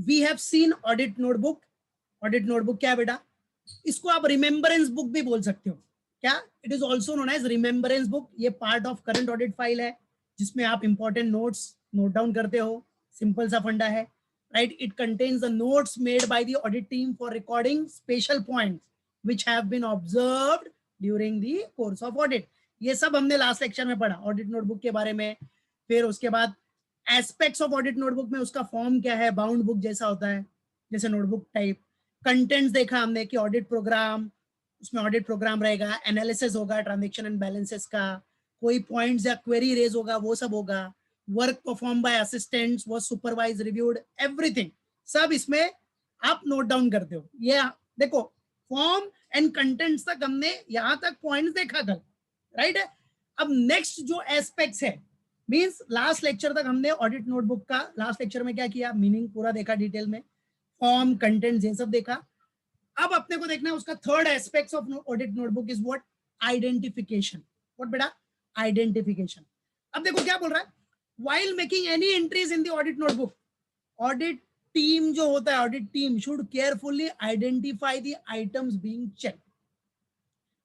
We have seen audit notebook. Audit notebook क्या है बेटा? इसको आप रिमेम्बरेंस बुक भी बोल सकते हो. क्या? It is also known as remembrance book. ये part of current audit file है जिसमें आप इंपॉर्टेंट नोट्स नोट डाउन करते हो. सिंपल सा फंडा है, right? It contains the notes made by the audit team for recording special points which have been observed during the course of audit. ये सब हमने लास्ट लेक्चर में पढ़ा ऑडिट नोटबुक के बारे में. फिर उसके बाद एस्पेक्ट्स ऑफ ऑडिट नोटबुक में उसका फॉर्म क्या है, बाउंड बुक जैसा होता है, जैसे नोटबुक टाइप. कंटेंट्स देखा हमने कि ऑडिट प्रोग्राम, उसमें ऑडिट प्रोग्राम रहेगा, एनालिसिस होगा ट्रांजैक्शन एंड बैलेंसेस का, कोई पॉइंट्स या क्वेरी रेज होगा, वो सब होगा. Work perform by assistants was supervise reviewed, everything सब इसमें आप नोट डाउन करते हो. ये देखो फॉर्म एंड कंटेंट्स तक हमने यहां तक पॉइंट्स देखा कल, राइट है. अब नेक्स्ट जो एस्पेक्ट्स है, मींस लास्ट लेक्चर तक हमने ऑडिट नोटबुक का, लास्ट लेक्चर में क्या किया, मीनिंग पूरा देखा डिटेल में, फॉर्म कंटेंट ये सब देखा. अब अपने को देखना है उसका third aspect of audit notebook is what? Identification. What बेटा? आइडेंटिफिकेशन. अब देखो क्या बोल रहा है, while making any entries in the audit notebook, audit team जो होता है, audit team should carefully identify the items being check.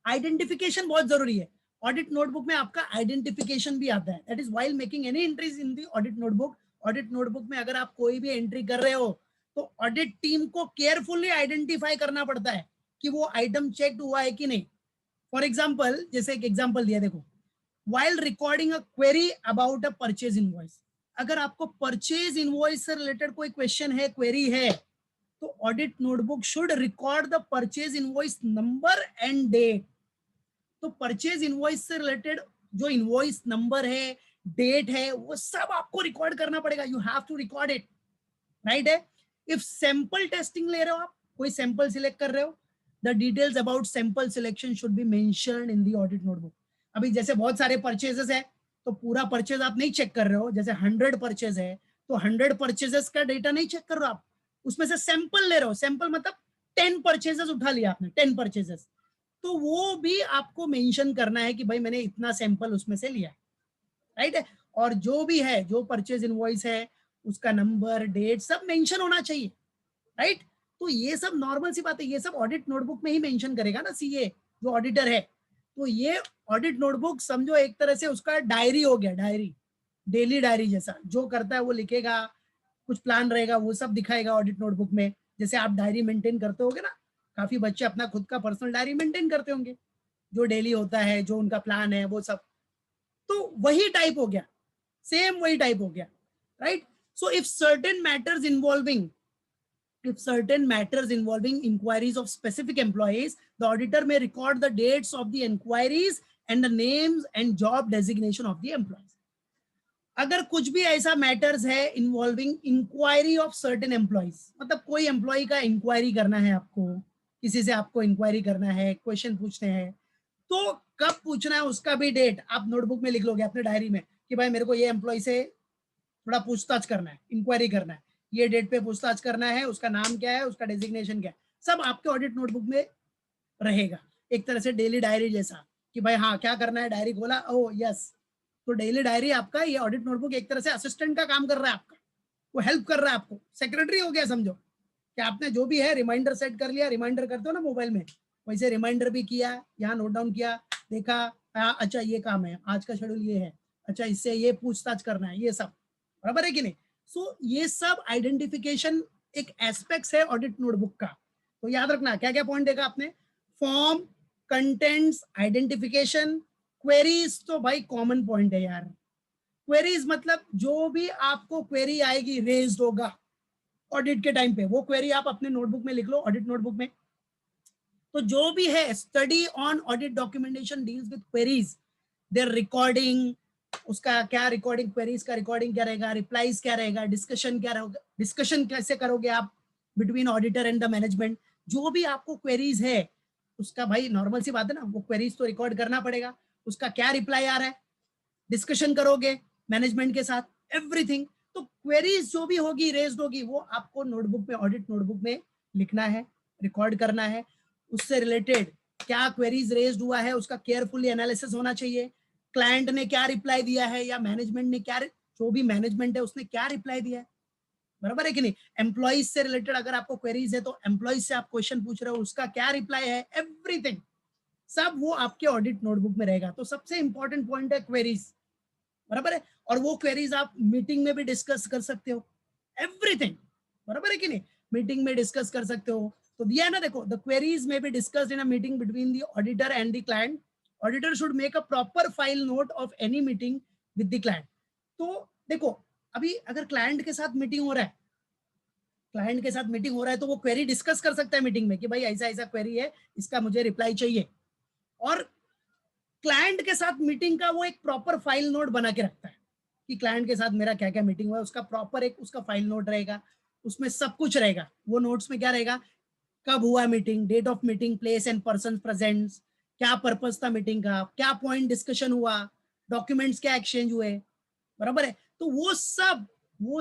Identification बहुत जरूरी है. ऑडिट नोटबुक में आपका आइडेंटिफिकेशन भी आता है. That is while making any entries in the audit notebook. Audit notebook में अगर आप कोई भी एंट्री कर रहे हो तो ऑडिट टीम को केयरफुली आइडेंटिफाई करना पड़ता है कि वो आइटम चेक हुआ है कि नहीं. फॉर एग्जाम्पल, जैसे एक एग्जाम्पल दिया देखो, while recording a query about a purchase invoice. अगर आपको परचेज इनवॉइस से रिलेटेड कोई क्वेश्चन है, क्वेरी है, तो audit notebook should record the purchase invoice number and date. तो परचेज इनवॉइस से रिलेटेड जो इनवॉइस नंबर है, डेट है, वो सब आपको रिकॉर्ड करना पड़ेगा. You have to record it, right है. इफ सैंपल टेस्टिंग ले रहे हो आप, कोई सैंपल सिलेक्ट कर रहे हो, the details about sample selection should be mentioned in the audit notebook. अभी जैसे बहुत सारे परचेजेस है तो पूरा परचेज आप नहीं चेक कर रहे हो. जैसे 100 परचेज है तो 100 परचेजेस का डेटा नहीं चेक कर रहे हो आप, उसमें से सैंपल ले रहे हो. सैंपल मतलब 10 परचेजेस उठा लिया आपने, 10 परचेजेस, तो वो भी आपको मेंशन करना है कि भाई मैंने इतना सैंपल उसमें से लिया, राइट है. और जो भी है, जो परचेज इनवॉइस है, उसका नंबर, डेट सब मेंशन होना चाहिए, राइट. तो ये सब नॉर्मल सी बात है, ये सब ऑडिट नोटबुक में ही मेंशन करेगा ना सीए जो ऑडिटर है. तो ये ऑडिट नोटबुक समझो एक तरह से उसका डायरी हो गया, डायरी, डेली डायरी जैसा. जो करता है वो लिखेगा, कुछ प्लान रहेगा वो सब दिखाएगा ऑडिट नोटबुक में. जैसे आप डायरी मेंटेन करते होगे ना, काफी बच्चे अपना खुद का पर्सनल डायरी मेंटेन करते होंगे, जो डेली होता है, जो उनका प्लान है वो सब. तो वही टाइप हो गया, सेम वही टाइप हो गया, right. So if certain matters involving inquiries of specific employees, the auditor may record the dates of the inquiries and the names and job designation of the employees. अगर कुछ भी ऐसा matters है involving inquiry of certain employees, मतलब कोई employ का inquiry करना है आपको, किसी से आपको इंक्वायरी करना है, क्वेश्चन पूछने हैं, तो कब पूछना है उसका भी डेट आप नोटबुक में लिख लोगे अपने डायरी में कि भाई मेरे को ये एम्प्लॉय से थोड़ा पूछताछ करना है, इंक्वायरी करना है, ये डेट पे पूछताछ करना है, उसका नाम क्या है, उसका डेजिग्नेशन क्या है, सब आपके ऑडिट नोटबुक में रहेगा. एक तरह से डेली डायरी जैसा कि भाई हाँ क्या करना है, डायरी खोला, ओ यस. तो डेली डायरी आपका, ये ऑडिट नोटबुक एक तरह से असिस्टेंट का काम कर रहा है आपका, वो हेल्प कर रहा है आपको, सेक्रेटरी हो गया समझो कि आपने जो भी है रिमाइंडर सेट कर लिया, रिमाइंडर करते हो ना मोबाइल में, वैसे रिमाइंडर भी किया, यहाँ नोट डाउन किया, देखा, अच्छा ये काम है, आज का शेड्यूल ये है, अच्छा इससे ये पूछताछ करना है, ये सब बराबर है कि नहीं. सो ये सब आइडेंटिफिकेशन एक एस्पेक्ट है ऑडिट नोटबुक का. तो याद रखना क्या क्या पॉइंट देखा आपने, फॉर्म, कंटेंट्स, आइडेंटिफिकेशन, क्वेरीज तो भाई कॉमन पॉइंट है यार. क्वेरीज मतलब जो भी आपको क्वेरी आएगी, रेज्ड होगा ऑडिट के टाइम पे, वो क्वेरी आप अपने नोटबुक में लिख लो, ऑडिट नोटबुक में. तो जो भी है, study on audit documentation deals with queries, their recording, उसका क्या रिकॉर्डिंग, क्वेरीज का रिकॉर्डिंग क्या रहेगा, रिप्लाईज क्या रहेगा, डिस्कशन क्या रहेगा, डिस्कशन कैसे करोगे आप between auditor and the management. जो भी आपको क्वेरीज है उसका भाई नॉर्मल सी बात है ना, वो क्वेरीज तो रिकॉर्ड करना पड़ेगा, उसका क्या रिप्लाई आ रहा है, डिस्कशन करोगे मैनेजमेंट के साथ, एवरीथिंग. तो क्वेरीज जो भी होगी, रेज्ड होगी, वो आपको नोटबुक में, ऑडिट नोटबुक में लिखना है, रिकॉर्ड करना है. उससे रिलेटेड क्या क्वेरीज रेज्ड हुआ है उसका केयरफुली एनालिसिस होना चाहिए. क्लाइंट ने क्या रिप्लाई दिया है या मैनेजमेंट ने क्या, जो भी मैनेजमेंट है उसने क्या रिप्लाई दिया है, बराबर है कि नहीं? एम्प्लॉइज से रिलेटेड अगर आपको क्वेरीज है तो एम्प्लॉइज से आप क्वेश्चन पूछ रहे हो, उसका क्या रिप्लाई है, एवरीथिंग सब वो आपके ऑडिट नोटबुक में रहेगा। तो सबसे इंपॉर्टेंट पॉइंट है क्वेरीज, बराबर है। और वो क्वेरीज आप मीटिंग में भी डिस्कस कर सकते हो, एवरीथिंग, बराबर है कि नहीं? मीटिंग में डिस्कस कर सकते हो। तो दिया है ना, देखो, द क्वेरीज में be discussed in a meeting between the auditor and the client. Auditor should make a proper file note of any meeting with the client. तो देखो, अभी अगर क्लाइंट के साथ मीटिंग हो रहा है, क्लाइंट के साथ मीटिंग हो रहा है, तो वो क्वेरी डिस्कस कर सकता है मीटिंग में कि भाई ऐसा ऐसा क्वेरी है, इसका मुझे रिप्लाई चाहिए। और क्लाइंट के साथ मीटिंग का वो एक प्रॉपर फाइल नोट बना के रखता है कि क्लाइंट के साथ मेरा क्या क्या मीटिंग हुआ है, उसका प्रॉपर एक उसका फाइल नोट रहेगा, उसमें सब कुछ रहेगा। वो नोट्स में क्या रहेगा, कब हुआ meeting, date of meeting, place and person presents, क्या पर्पस था मीटिंग का, क्या पॉइंट डिस्कशन हुआ, डॉक्यूमेंट्स क्या एक्सचेंज हुए, बराबर है। तो वो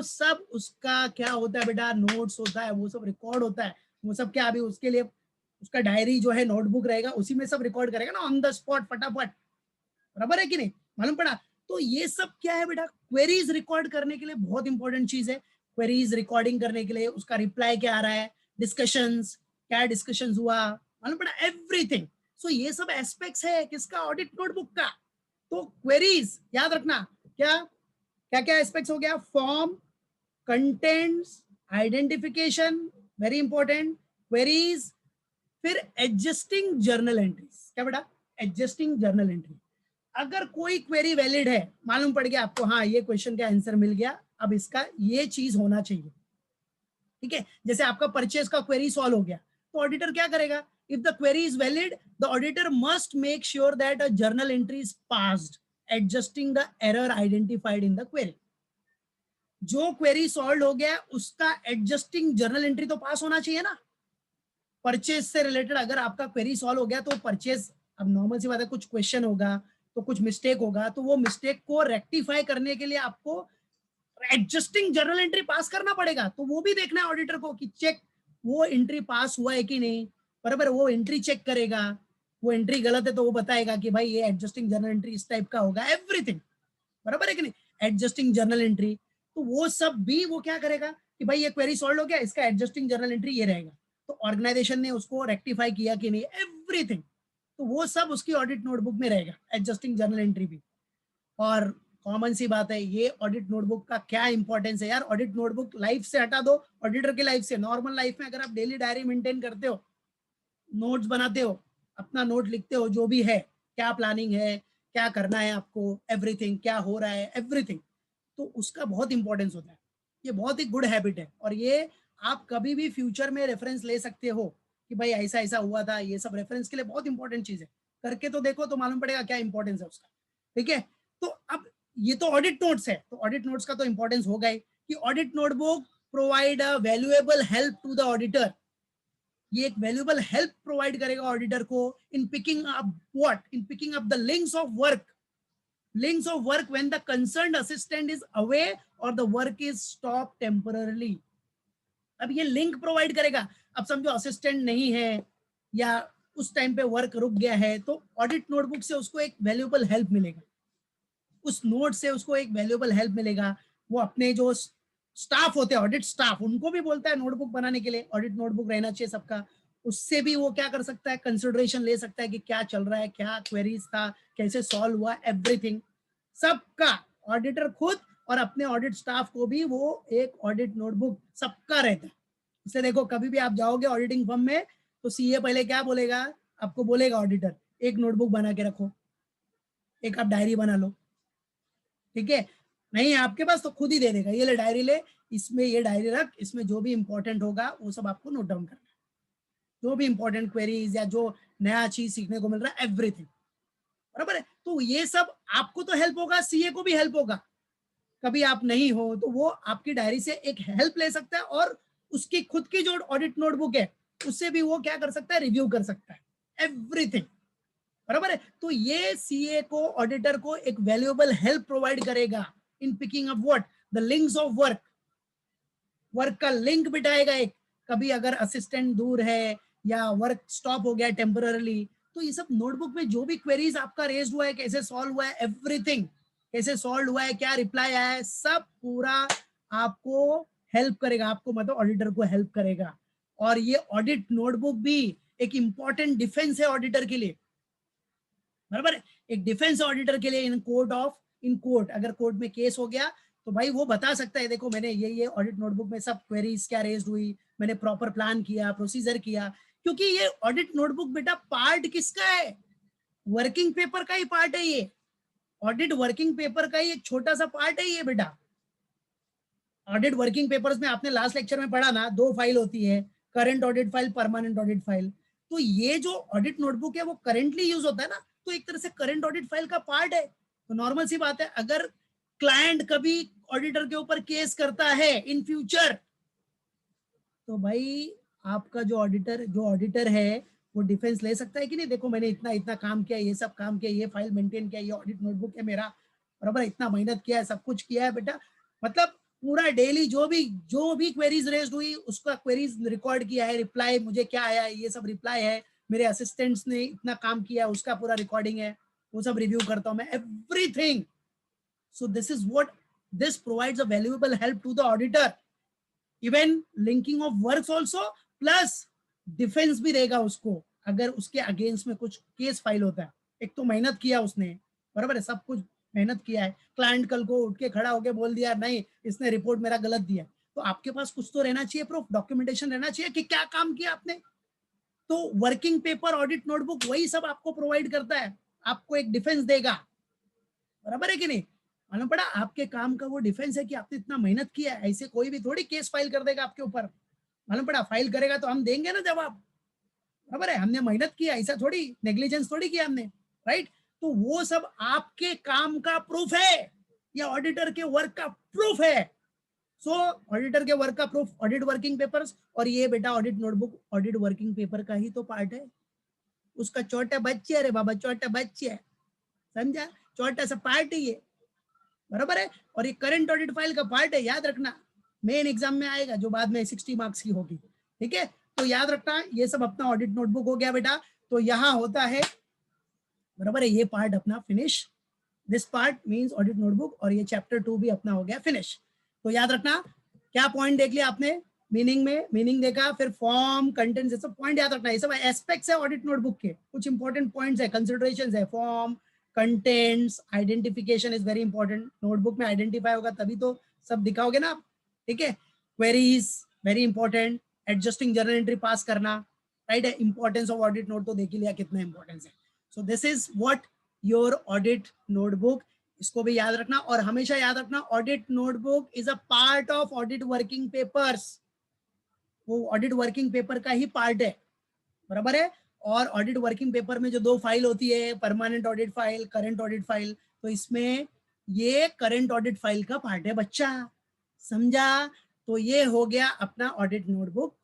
सब उसका क्या होता है बेटा, नोट्स होता है, वो सब रिकॉर्ड होता है। वो सब क्या, अभी उसके लिए उसका डायरी जो है, नोटबुक रहेगा, उसी में सब रिकॉर्ड करेगा ना, ऑन द स्पॉट, फटाफट, बराबर है कि नहीं? मालूम पड़ा? तो ये सब क्या है बेटा, क्वेरीज रिकॉर्ड करने के लिए बहुत इंपॉर्टेंट चीज है। क्वेरीज रिकॉर्डिंग करने के लिए उसका रिप्लाई क्या आ रहा है, डिस्कशंस, क्या डिस्कशंस हुआ, मालूम पड़ा, एवरीथिंग। सो ये सब एस्पेक्ट्स है किसका, ऑडिट नोटबुक का। तो क्वेरीज याद रखना, क्या क्या क्या एस्पेक्ट्स हो गया, form, contents, identification, very important, queries, फिर एडजस्टिंग जर्नल एंट्रीज। क्या बेटा, एडजस्टिंग जर्नल एंट्री। अगर कोई क्वेरी वैलिड है, मालूम पड़ गया आपको, हाँ ये क्वेश्चन का आंसर मिल गया, अब इसका ये चीज होना चाहिए, ठीक है। जैसे आपका परचेज का क्वेरी सॉल्व हो गया, तो ऑडिटर क्या करेगा, if the query is valid, the auditor must make sure that a journal entry is passed adjusting the error identified in the query. जो क्वेरी सॉल्व हो गया उसका एडजस्टिंग जर्नल एंट्री तो पास होना चाहिए ना। परचेज से रिलेटेड अगर आपका क्वेरी सॉल्व हो गया, तो परचेज, अब नॉर्मल सी बात है, कुछ क्वेश्चन होगा तो कुछ मिस्टेक होगा, तो वो मिस्टेक को रेक्टिफाई करने के लिए आपको एडजस्टिंग जर्नल एंट्री पास करना पड़ेगा। तो वो भी देखना है ऑडिटर को कि चेक वो एंट्री पास हुआ है कि नहीं, बराबर। वो एंट्री चेक करेगा, वो एंट्री गलत है तो वो बताएगा कि भाई ये एडजस्टिंग जर्नल एंट्री इस टाइप का होगा, एवरीथिंग, बराबर है कि नहीं, एडजस्टिंग जर्नल एंट्री। तो वो सब भी वो क्या करेगा कि भाई ये क्वेरी सॉल्व हो गया, इसका एडजस्टिंग जर्नल एंट्री ये रहेगा, तो ऑर्गेनाइजेशन ने उसको रेक्टिफाई किया कि नहीं, एवरीथिंग। तो वो सब उसकी ऑडिट नोटबुक में रहेगा, एडजस्टिंग जर्नल एंट्री भी। और कॉमन सी बात है, ये ऑडिट नोटबुक का क्या इंपॉर्टेंस है यार। ऑडिट नोटबुक लाइफ से हटा दो, ऑडिटर की लाइफ से, नॉर्मल लाइफ में अगर आप डेली डायरी मेंटेन करते हो, नोट्स बनाते हो, अपना नोट लिखते हो, जो भी है, क्या प्लानिंग है, क्या करना है आपको, एवरीथिंग, क्या हो रहा है, एवरीथिंग, तो उसका बहुत इंपॉर्टेंस होता है। ये बहुत ही गुड हैबिट है, और ये आप कभी भी फ्यूचर में रेफरेंस ले सकते हो कि भाई ऐसा ऐसा हुआ था। ये सब रेफरेंस के लिए बहुत इंपॉर्टेंट चीज है, करके तो देखो तो मालूम पड़ेगा क्या इंपॉर्टेंस है उसका, ठीक है। तो अब ये तो ऑडिट नोट्स है, तो ऑडिट नोट्स का तो इंपॉर्टेंस होगा ही कि audit notebook provide a valuable help to the auditor. ये एक वैल्यूएबल हेल्प प्रोवाइड करेगा ऑडिटर को in picking up what, in picking up the links of work, links of work when the concerned assistant is away or the work is stopped temporarily। अब ये link provide करेगा। अब समझो assistant नहीं है या उस टाइम पे वर्क रुक गया है, तो ऑडिट नोटबुक से उसको एक वैल्यूएबल हेल्प मिलेगा, उस नोट से उसको एक वैल्यूएबल हेल्प मिलेगा। वो अपने जो स्टाफ होते हैं, ऑडिट स्टाफ, उनको भी बोलता है नोटबुक बनाने के लिए, ऑडिट नोटबुक रहना चाहिए सबका। उससे भी वो क्या कर सकता है, कंसिडरेशन ले सकता है कि क्या चल रहा है, क्या क्वेरीज था, कैसे सॉल्व हुआ, एवरीथिंग सबका। ऑडिटर खुद और अपने ऑडिट स्टाफ को भी वो एक ऑडिट नोटबुक सबका रहता है। इसलिए देखो, कभी भी आप जाओगे ऑडिटिंग फर्म में, तो सीए पहले क्या बोलेगा, आपको बोलेगा ऑडिटर, एक नोटबुक बना के रखो, एक आप डायरी बना लो, ठीक है। नहीं आपके पास तो खुद ही दे देगा, ये ले डायरी ले, इसमें ये डायरी रख, इसमें जो भी इंपॉर्टेंट होगा वो सब आपको नोट डाउन करना है, जो भी इंपॉर्टेंट क्वेरीज या जो नया चीज सीखने को मिल रहा है, एवरीथिंग, बराबर है। तो ये सब आपको तो हेल्प होगा, सीए को भी हेल्प होगा। कभी आप नहीं हो तो वो आपकी डायरी से एक हेल्प ले सकता है, और उसकी खुद की जो ऑडिट नोटबुक है उससे भी वो क्या कर सकता है, रिव्यू कर सकता है, एवरीथिंग, बराबर है। तो ये सीए को, ऑडिटर को एक वैल्यूएबल हेल्प प्रोवाइड करेगा in picking up what, the links of work, work का लिंक बिठाएगा एक, कभी अगर असिस्टेंट दूर है या वर्क स्टॉप हो गया टेम्पररली, तो ये सब नोटबुक में जो भी क्वेरीज आपका रेज हुआ है, कैसे सॉल्व हुआ है, एवरीथिंग, कैसे सॉल्व हुआ है, क्या रिप्लाई आया है, सब पूरा आपको हेल्प करेगा आपको, मतलब ऑडिटर को हेल्प करेगा। और ये ऑडिट नोटबुक भी एक इंपॉर्टेंट डिफेंस है ऑडिटर के लिए, बराबर है, एक डिफेंस ऑडिटर के लिए इन कोर्ट अगर कोर्ट में केस हो गया तो भाई वो बता सकता है देखो मैंने ये ऑडिट नोटबुक में सब क्वेरीज क्या रेज्ड हुई, मैंने प्रॉपर प्लान किया, प्रोसीजर किया। क्योंकि ये ऑडिट नोटबुक बेटा पार्ट किसका है, वर्किंग पेपर का ही पार्ट है ये, ऑडिट वर्किंग पेपर का ही एक छोटा सा पार्ट है ये बेटा। ऑडिट वर्किंग पेपर्स में आपने लास्ट लेक्चर में पढ़ा ना, 2 फाइल होती है, current audit file, permanent audit file. तो ये जो ऑडिट नोटबुक है वो करेंटली यूज होता है ना, तो एक तरह से करंट ऑडिट फाइल का पार्ट है। तो नॉर्मल सी बात है, अगर क्लाइंट कभी ऑडिटर के ऊपर केस करता है इन फ्यूचर, तो भाई आपका जो ऑडिटर है वो डिफेंस ले सकता है कि नहीं, देखो मैंने इतना इतना काम किया, ये सब काम किया, ये फाइल मेंटेन किया, ये ऑडिट नोटबुक है मेरा, बराबर, इतना मेहनत किया है, सब कुछ किया है बेटा, मतलब पूरा डेली जो भी क्वेरीज रेज्ड हुई उसका क्वेरीज रिकॉर्ड किया है, रिप्लाई मुझे क्या आया है, ये सब रिप्लाई है, मेरे असिस्टेंट्स ने इतना काम किया उसका पूरा रिकॉर्डिंग है, वो सब रिव्यू करता हूं मैं, everything. So this is what this provides a valuable help to the auditor, even linking of works also, plus defence भी रहेगा उसको अगर उसके अगेंस्ट में कुछ केस फाइल होता है। एक तो मेहनत किया उसने, बराबर है, सब कुछ मेहनत किया है, क्लाइंट कल को उठ के खड़ा होके बोल दिया नहीं इसने रिपोर्ट मेरा गलत दिया, तो आपके पास कुछ तो रहना चाहिए, प्रूफ, डॉक्यूमेंटेशन रहना चाहिए कि क्या काम किया आपने। तो वर्किंग पेपर ऑडिट नोटबुक वही सब आपको प्रोवाइड करता है, आपको एक डिफेंस देगा, बराबर है कि नहीं। मालूम पड़ा, आपके काम का वो डिफेंस है कि आपने इतना मेहनत किया है, ऐसे कोई भी थोड़ी केस फाइल कर देगा आपके ऊपर, मालूम पड़ा, फाइल करेगा तो हम देंगे ना जवाब, बराबर है, हमने मेहनत किया, ऐसा थोड़ी नेग्लिजेंस थोड़ी किया हमने, राइट। तो वो सब आपके काम का प्रूफ है, या ऑडिटर के वर्क का प्रूफ है। सो ऑडिटर के वर्क का प्रूफ ऑडिट वर्किंग पेपर्स, और ये बेटा audit notebook audit working paper का ही तो पार्ट है, उसका छोटा बच्चे, अरे बाबा छोटा बच्चे है, समझा, छोटा सा पार्ट है ये, बराबर है। और ये करंट ऑडिट फाइल का पार्ट है, याद रखना, मेन एग्जाम में आएगा जो बाद में 60 मार्क्स की होगी, ठीक है। तो याद रखना, ये सब अपना ऑडिट नोटबुक हो गया बेटा। तो यहाँ होता है, बराबर है, ये पार्ट अपना finish, this part means audit notebook, और ये चैप्टर 2 भी अपना हो गया फिनिश। तो याद रखना, क्या पॉइंट देख लिया आपने, मीनिंग में मीनिंग देखा, फिर फॉर्म, कंटेंट, ये सब पॉइंट याद रखना, ये सब एस्पेक्ट्स है ऑडिट नोटबुक के, कुछ इंपॉर्टेंट पॉइंट्स है, कंसिडरेशंस है, form, contents, identification is very important, notebook में आइडेंटिफाई होगा तभी तो सब दिखाओगे ना आप, ठीक है। Queries very important, adjusting journal entry पास करना, राइट है, इंपॉर्टेंस ऑफ ऑडिट नोट तो देख ही लिया कितना इंपॉर्टेंस है। सो this is what your audit notebook, इसको भी याद रखना, और हमेशा याद रखना audit notebook is a part of audit working papers, वो ऑडिट वर्किंग पेपर का ही पार्ट है, बराबर है। और ऑडिट वर्किंग पेपर में जो 2 फाइल होती है, permanent audit file, current audit file, तो इसमें ये करंट ऑडिट फाइल का पार्ट है बच्चा, समझा। तो ये हो गया अपना ऑडिट नोटबुक।